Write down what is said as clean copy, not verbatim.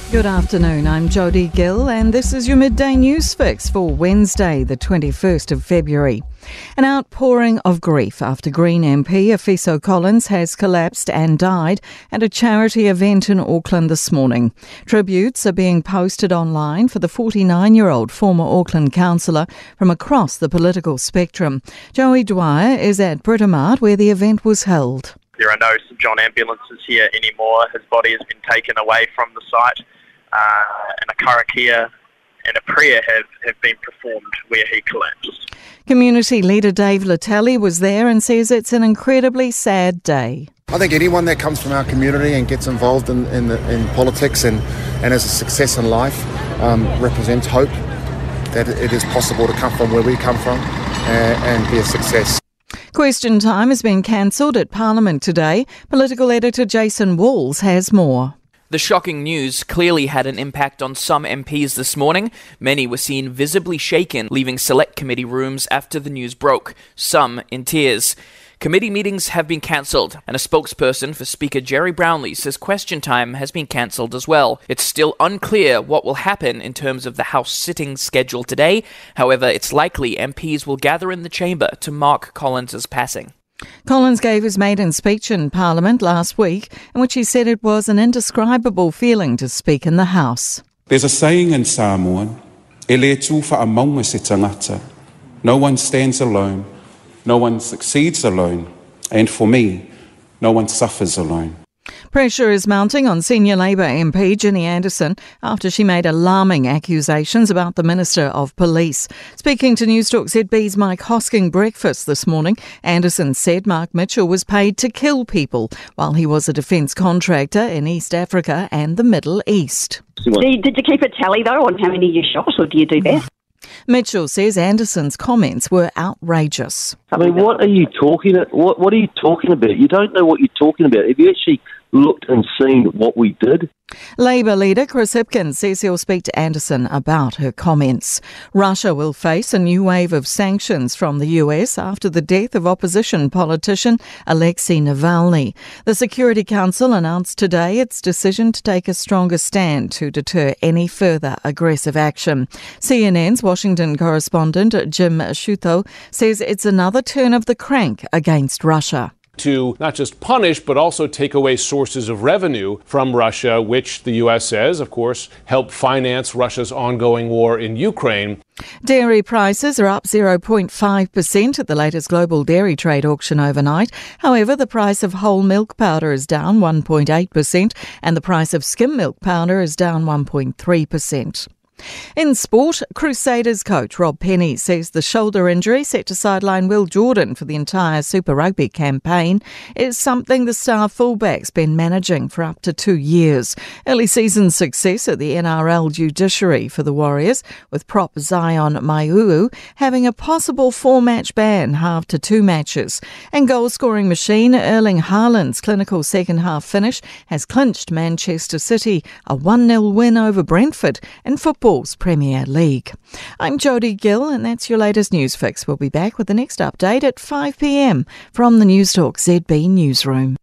Good afternoon, I'm Jodie Gill and this is your Midday News Fix for Wednesday the 21st of February. An outpouring of grief after Green MP Efeso Collins has collapsed and died at a charity event in Auckland this morning. Tributes are being posted online for the 49-year-old former Auckland councillor from across the political spectrum. Joey Dwyer is at Britomart where the event was held. There are no St John ambulances here anymore. His body has been taken away from the site. And a karakia and a prayer have been performed where he collapsed. Community leader Dave Latelli was there and says it's an incredibly sad day. I think anyone that comes from our community and gets involved in politics and has a success in life represents hope that it is possible to come from where we come from and be a success. Question time has been cancelled at Parliament today. Political editor Jason Walls has more. The shocking news clearly had an impact on some MPs this morning. Many were seen visibly shaken, leaving select committee rooms after the news broke, some in tears. Committee meetings have been cancelled, and a spokesperson for Speaker Jerry Brownlee says question time has been cancelled as well. It's still unclear what will happen in terms of the House sitting schedule today. However, it's likely MPs will gather in the chamber to mark Collins' passing. Collins gave his maiden speech in Parliament last week in which he said it was an indescribable feeling to speak in the House. There's a saying in Samoan, e le tū whaamaunga se tangata. No one stands alone, no one succeeds alone, and for me, no one suffers alone. Pressure is mounting on senior Labour MP Ginny Anderson after she made alarming accusations about the Minister of Police. Speaking to Newstalk ZB's Mike Hosking breakfast this morning, Anderson said Mark Mitchell was paid to kill people while he was a defence contractor in East Africa and the Middle East. Did you keep a tally, though, on how many you shot, or do you do that? Mitchell says Anderson's comments were outrageous. I mean, what are you talking about? What are you talking about? You don't know what you're talking about. Have you actually looked and seen what we did? Labour leader Chris Hipkins says he'll speak to Anderson about her comments. Russia will face a new wave of sanctions from the US after the death of opposition politician Alexei Navalny. The Security Council announced today its decision to take a stronger stand to deter any further aggressive action. CNN's Washington correspondent Jim Sciutto says it's another turn of the crank against Russia. To not just punish, but also take away sources of revenue from Russia, which the U.S. says, of course, help finance Russia's ongoing war in Ukraine. Dairy prices are up 0.5% at the latest global dairy trade auction overnight. However, the price of whole milk powder is down 1.8% and the price of skim milk powder is down 1.3%. In sport, Crusaders coach Rob Penny says the shoulder injury set to sideline Will Jordan for the entire Super Rugby campaign is something the star fullback's been managing for up to 2 years. Early season success at the NRL judiciary for the Warriors, with prop Zion Maiuu having a possible 4-match ban halved to 2 matches. And goal-scoring machine Erling Haaland's clinical second-half finish has clinched Manchester City a 1-0 win over Brentford in football's Premier League. I'm Jodie Gill and that's your latest news fix. We'll be back with the next update at 5 p.m. from the Newstalk ZB newsroom.